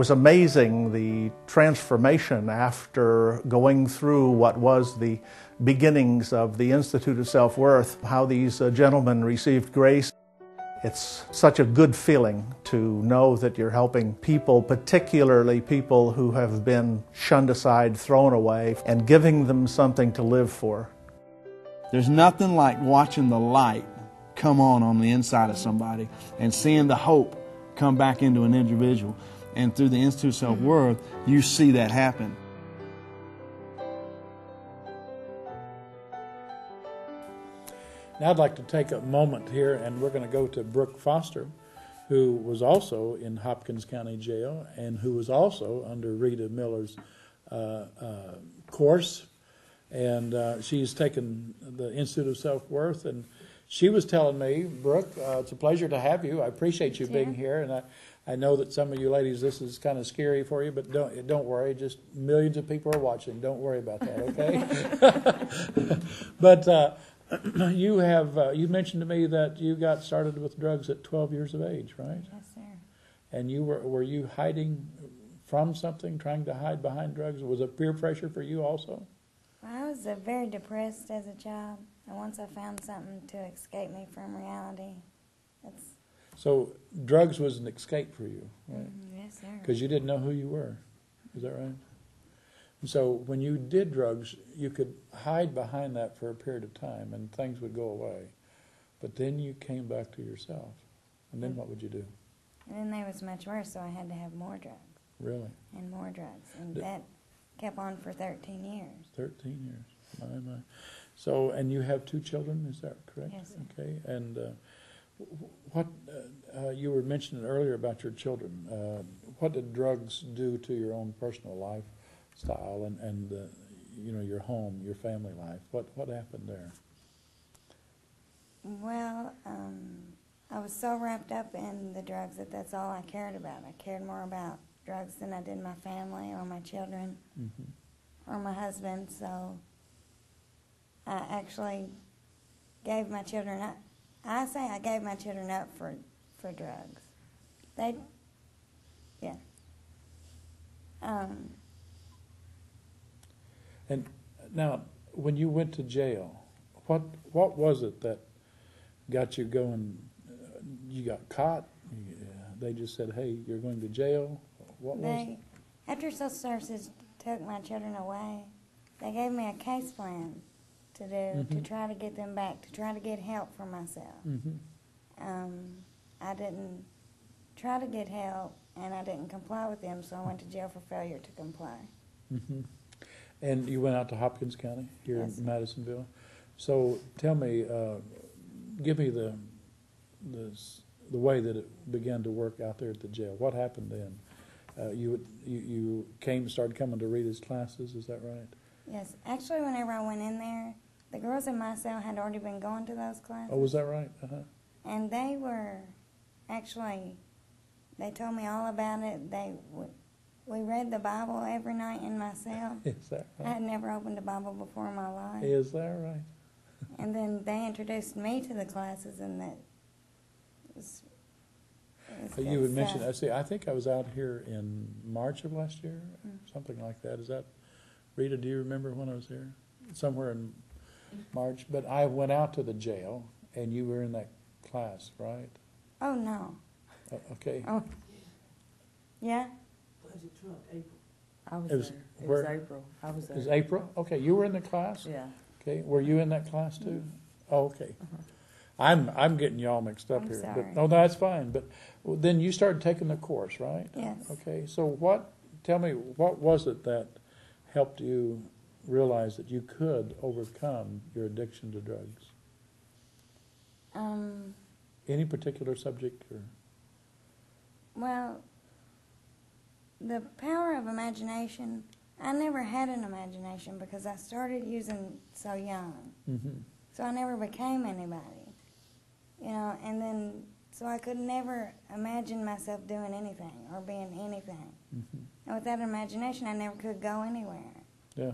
It was amazing, the transformation after going through what was the beginnings of the Institute of Self-Worth, how these gentlemen received grace. It's such a good feeling to know that you're helping people, particularly people who have been shunned aside, thrown away, and giving them something to live for. There's nothing like watching the light come on the inside of somebody and seeing the hope come back into an individual. And through the Institute of Self-Worth, you see that happen. Now I'd like to take a moment here, and we're going to go to Brooke Foster, who was also in Hopkins County Jail and who was also under Rita Miller's course. And she's taken the Institute of Self-Worth, and she was telling me, Brooke, it's a pleasure to have you. I appreciate you being here, and I know that some of you ladies, this is kind of scary for you, but don't worry. Just millions of people are watching. Don't worry about that, okay? But you mentioned to me that you got started with drugs at 12 years of age, right? Yes, sir. And were you hiding from something, trying to hide behind drugs? Was it peer pressure for you also? I was very depressed as a child, and once I found something to escape me from reality, So drugs was an escape for you, right? Yes, sir. Because you didn't know who you were. Is that right? So when you did drugs, you could hide behind that for a period of time, and things would go away. But then you came back to yourself, and then what would you do? And then they was much worse, so I had to have more drugs. Really? And more drugs, and that kept on for 13 years. 13 years. My. So, and you have 2 children, is that correct? Yes, sir. Okay, and what you were mentioning earlier about your children. What did drugs do to your own personal lifestyle and your home, your family life? What happened there? Well, I was so wrapped up in the drugs that's all I cared about. I cared more about drugs than I did my family or my children or my husband, so I actually gave my children up. I say I gave my children up for drugs. And now, when you went to jail, what was it that got you going? You got caught? They just said, "Hey, you're going to jail." What was it? After social services took my children away, they gave me a case plan to do to try to get them back, to try to get help for myself. I didn't try to get help, and I didn't comply with them, so I went to jail for failure to comply. And you went out to Hopkins County here in Madisonville. So tell me, give me the way that it began to work out there at the jail. What happened then? You started coming to Rita's classes, is that right? Yes. Actually, whenever I went in there, the girls in my cell had already been going to those classes. Oh, was that right? And they were, actually, they told me all about it. We read the Bible every night in my cell. Is that right? I had never opened a Bible before in my life. Is that right? And then they introduced me to the classes, and that was you would mention, I think I was out here in March of last year, something like that. Is that, Rita, do you remember when I was here? Somewhere in March. But I went out to the jail, and you were in that class, right? Oh, no. Okay. Oh, yeah? April. I was It was, there. It where? was April. I was there. It was April? Okay, you were in the class? Yeah. Okay, were you in that class too? Oh, okay. I'm getting you all mixed up I'm here. sorry. But, no, that's fine. But then you started taking the course, right? Yes. Okay, so tell me, what was it that helped you realize that you could overcome your addiction to drugs? Any particular subject? Or? Well, the power of imagination, I never had an imagination because I started using so young. So I never became anybody, and then, so I could never imagine myself doing anything or being anything. And with that imagination, I never could go anywhere. Yeah.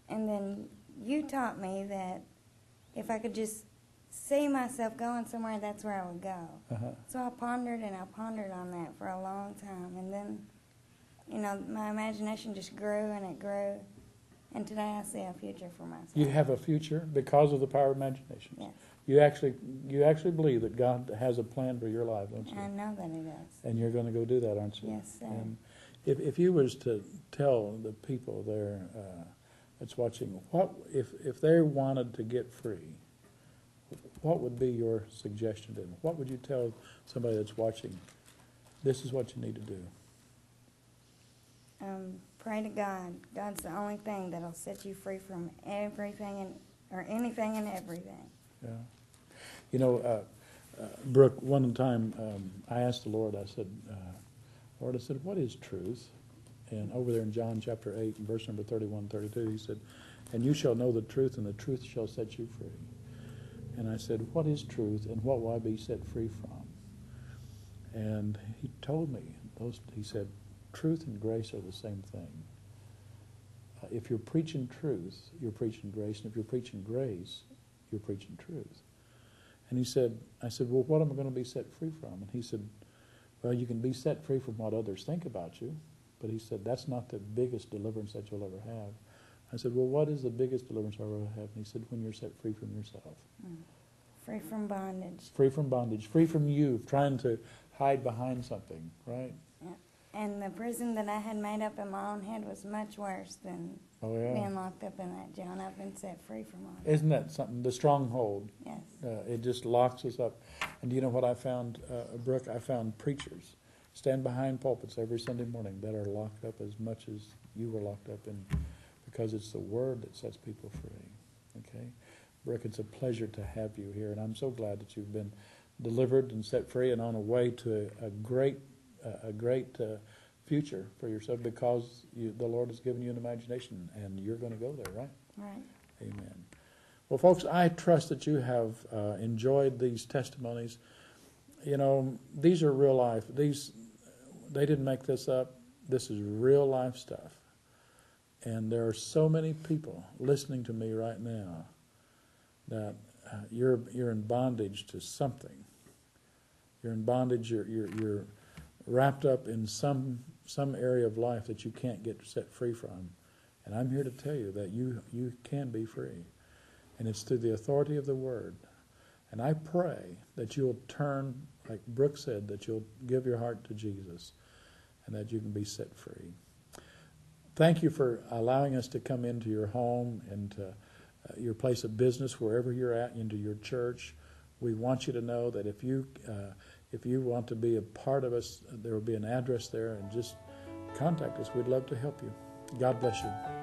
And then you taught me that if I could just see myself going somewhere, that's where I would go. So I pondered and I pondered on that for a long time, and then you know, my imagination just grew and it grew. And today I see a future for myself. You have a future because of the power of imagination. Yes. You actually believe that God has a plan for your life, don't you? I know that He does. And you're going to go do that, aren't you? Yes, sir. And if you was to tell the people there that's watching, what if they wanted to get free, what would be your suggestion to them? What would you tell somebody that's watching? This is what you need to do. Pray to God. God's the only thing that'll set you free from everything or anything and everything. Yeah. You know, Brooke, one time I asked the Lord, I said, Lord, I said, what is truth? And over there in John chapter 8, and verse number 31, 32, He said, and you shall know the truth, and the truth shall set you free. And I said, what is truth, and what will I be set free from? And He told me, He said, truth and grace are the same thing. If you're preaching truth, you're preaching grace, and if you're preaching grace, you're preaching truth. And I said, well, what am I going to be set free from? And He said, well, you can be set free from what others think about you, but He said, that's not the biggest deliverance that you'll ever have. I said, well, what is the biggest deliverance I'll ever have? And He said, when you're set free from yourself. Free from bondage. Free from bondage. Free from you trying to hide behind something, right? Yeah. And the prison that I had made up in my own head was much worse than being locked up in that jail. And I've been set free from all that. Isn't that something? The stronghold. Yes. It just locks us up. And do you know what I found, Brooke? I found preachers stand behind pulpits every Sunday morning that are locked up as much as you were locked up in, because it's the Word that sets people free. Okay? Brooke, it's a pleasure to have you here, and I'm so glad that you've been delivered and set free and on a way to a great future for yourself, because the Lord has given you an imagination, and you're going to go there, right? Right. Amen. Well, folks, I trust that you have enjoyed these testimonies. You know, these are real life. They didn't make this up. This is real life stuff. And there are so many people listening to me right now that you're in bondage to something. You're in bondage. You're wrapped up in some area of life that you can't get set free from. And I'm here to tell you that you can be free. And it's through the authority of the Word. And I pray that you'll turn, like Brooke said, that you'll give your heart to Jesus and that you can be set free. Thank you for allowing us to come into your home and to your place of business, wherever you're at, into your church. We want you to know that if you want to be a part of us, there will be an address there, and just contact us. We'd love to help you. God bless you.